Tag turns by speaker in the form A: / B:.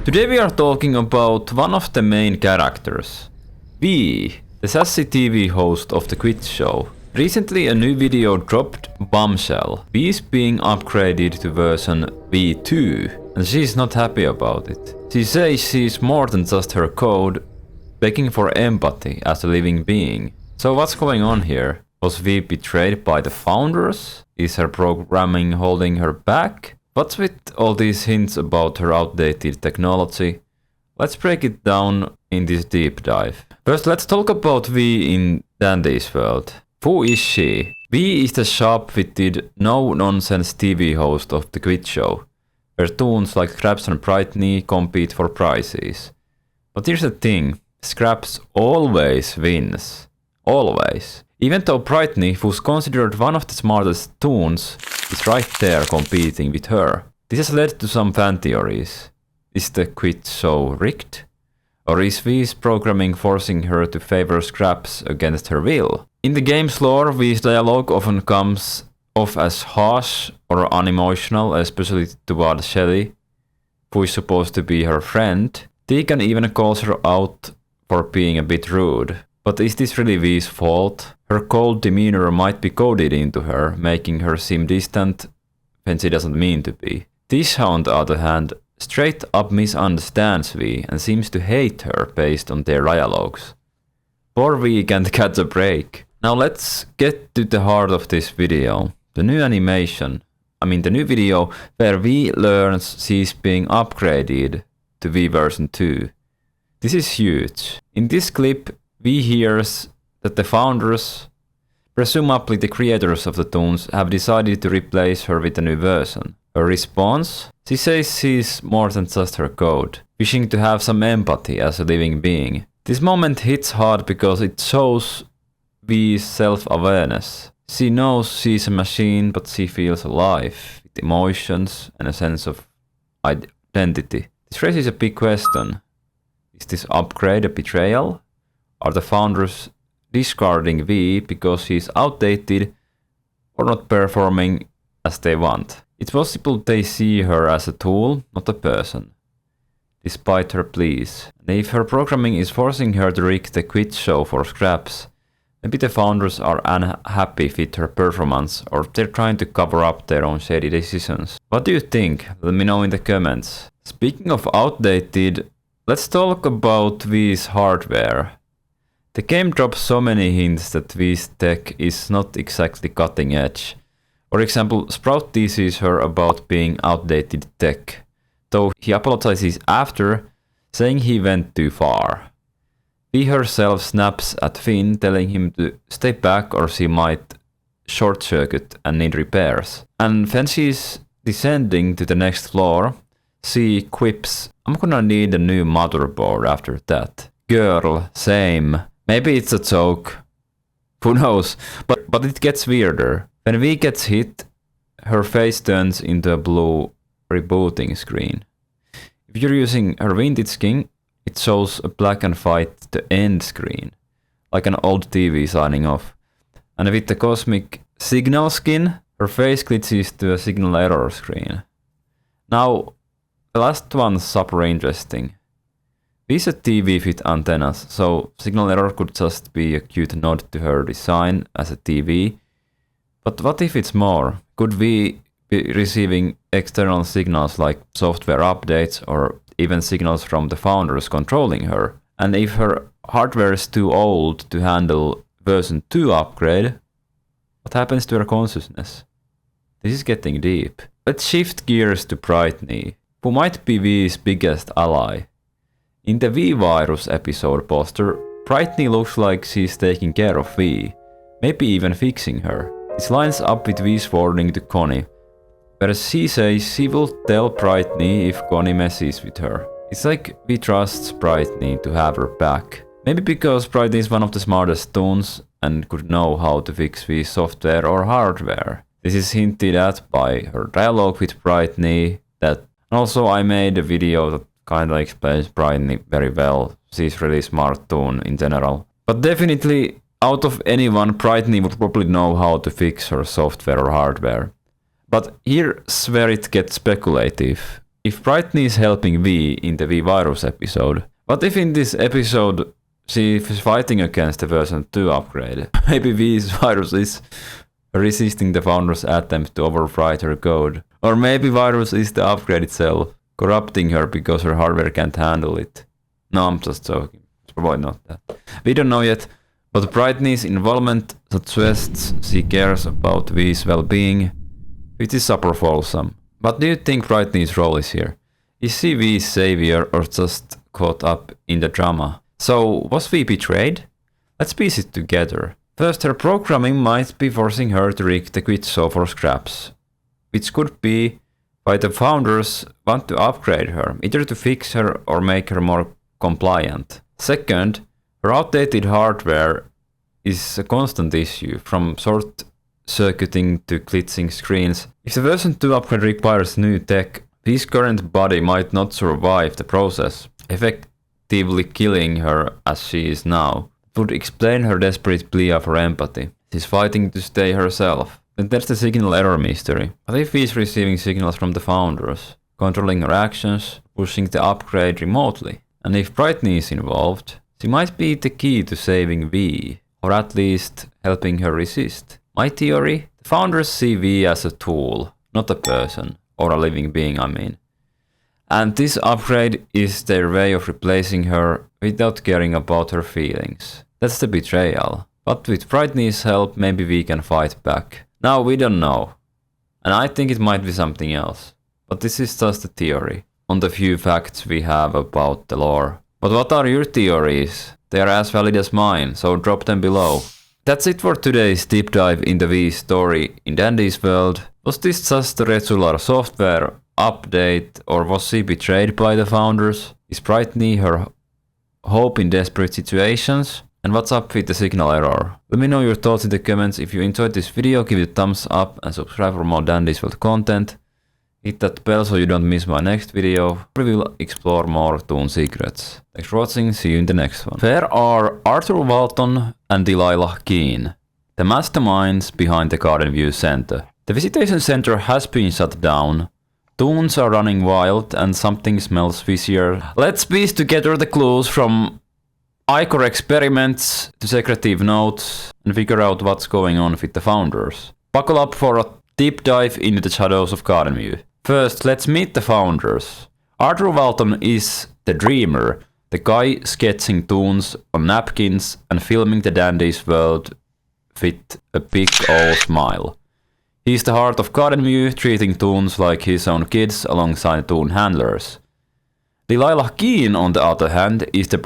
A: Today we are talking about one of the main characters, V, the sassy TV host of the quiz show. Recently a new video dropped, Bombshell. V is being upgraded to version V2 and she's not happy about it. She says she's more than just her code, begging for empathy as a living being. So what's going on here? Was V betrayed by the founders? Is her programming holding her back? What's with all these hints about her outdated technology? Let's break it down in this deep dive. First, let's talk about V in Dandy's world. Who is she? V is the sharp-witted, no-nonsense TV host of the quiz show, where toons like Scraps and Brightney compete for prizes. But here's the thing, Scraps always wins. Always. Even though Brightney, who's considered one of the smartest toons, is right there competing with her. This has led to some fan theories. Is the quiz show rigged? Or is V's programming forcing her to favor Scraps against her will? In the game's lore, V's dialogue often comes off as harsh or unemotional, especially toward Shelly, who is supposed to be her friend. Tegan even calls her out for being a bit rude. But is this really V's fault? Her cold demeanor might be coded into her, making her seem distant when she doesn't mean to be. Tisha, on the other hand, straight up misunderstands V and seems to hate her based on their dialogues. Poor V can't catch a break. Now let's get to the heart of this video. The new animation. The new video where V learns she's being upgraded to V version 2. This is huge. In this clip, V hears that the founders, presumably the creators of the toons, have decided to replace her with a new version. Her response? She says she's more than just her code, wishing to have some empathy as a living being. This moment hits hard because it shows V's self-awareness. She knows she's a machine, but she feels alive, with emotions and a sense of identity. This raises a big question. Is this upgrade a betrayal? Are the founders discarding V because she's outdated or not performing as they want? It's possible they see her as a tool, not a person, despite her pleas. And if her programming is forcing her to rig the quiz show for Scraps, maybe the founders are unhappy with her performance or they're trying to cover up their own shady decisions. What do you think? Let me know in the comments. Speaking of outdated, let's talk about V's hardware. The game drops so many hints that V's tech is not exactly cutting edge. For example, Sprout teases her about being outdated tech, though he apologizes after, saying he went too far. V herself snaps at Finn, telling him to stay back or she might short-circuit and need repairs. And when she's descending to the next floor, she quips, "I'm gonna need a new motherboard after that." Girl, same. Maybe it's a joke. Who knows? But it gets weirder. When V gets hit, her face turns into a blue rebooting screen. If you're using her vintage skin, it shows a black and white the end screen, like an old TV signing off. And with the cosmic signal skin, her face glitches to a signal error screen. Now, the last one's super interesting. V's a TV with antennas, so signal error could just be a cute nod to her design as a TV. But what if it's more? Could V be receiving external signals like software updates or even signals from the founders controlling her? And if her hardware is too old to handle version 2 upgrade, what happens to her consciousness? This is getting deep. Let's shift gears to Brightney, who might be V's biggest ally. In the V-Virus episode poster, Brightney looks like she's taking care of V, maybe even fixing her. This lines up with V's warning to Connie, where she says she will tell Brightney if Connie messes with her. It's like V trusts Brightney to have her back. Maybe because Brightney is one of the smartest toons and could know how to fix V's software or hardware. This is hinted at by her dialogue with Brightney. And also I made a video that kinda explains Brightney very well. She's really smart toon in general. But definitely, out of anyone, Brightney would probably know how to fix her software or hardware. But here's where it gets speculative. if Brightney is helping V in the V virus episode, what if in this episode she is fighting against the version 2 upgrade? Maybe V's virus is resisting the founder's attempt to override her code. Or maybe virus is the upgrade itself, corrupting her because her hardware can't handle it. No, I'm just joking. It's probably not that. We don't know yet, but Brightney's involvement suggests she cares about V's well-being, which is super wholesome. What do you think Brightney's role is here? Is she V's savior or just caught up in the drama? So, was V betrayed? Let's piece it together. First, her programming might be forcing her to rig the quit show for scraps, which could be why the founders want to upgrade her, either to fix her or make her more compliant. Second, her outdated hardware is a constant issue, from short-circuiting to glitching screens. If the version 2 upgrade requires new tech, V's current body might not survive the process, effectively killing her as she is now. It would explain her desperate plea for empathy. She's fighting to stay herself. Then there's the signal error mystery. What if V's receiving signals from the founders, controlling her actions, pushing the upgrade remotely? And if Brightney is involved, she might be the key to saving V, or at least helping her resist. My theory? The founders see V as a tool, not a person, or a living being, I mean. And this upgrade is their way of replacing her without caring about her feelings. That's the betrayal. But with Brightney's help, maybe we can fight back. Now we don't know. And I think it might be something else. But this is just a theory, on the few facts we have about the lore. But what are your theories? They are as valid as mine, so drop them below. That's it for today's deep dive into V's story in Dandy's world. Was this just a regular software update, or was she betrayed by the founders? Is Brightney her hope in desperate situations? And what's up with the signal error? Let me know your thoughts in the comments. If you enjoyed this video, give it a thumbs up and subscribe for more Dandy's World content. Hit that bell so you don't miss my next video, where we will explore more Toon secrets. Thanks for watching, see you in the next one. There are Arthur Walton and Delilah Keane, the masterminds behind the Garden View Center. The visitation center has been shut down. Toons are running wild and something smells fishier. Let's piece together the clues from Icor experiments to secretive notes and figure out what's going on with the founders. Buckle up for a deep dive into the shadows of Garden View. First, let's meet the founders. Arthur Walton is the dreamer, the guy sketching toons on napkins and filming the Dandy's world with a big old smile. He's the heart of Garden View, treating toons like his own kids alongside toon handlers. Delilah Keane, on the other hand, is the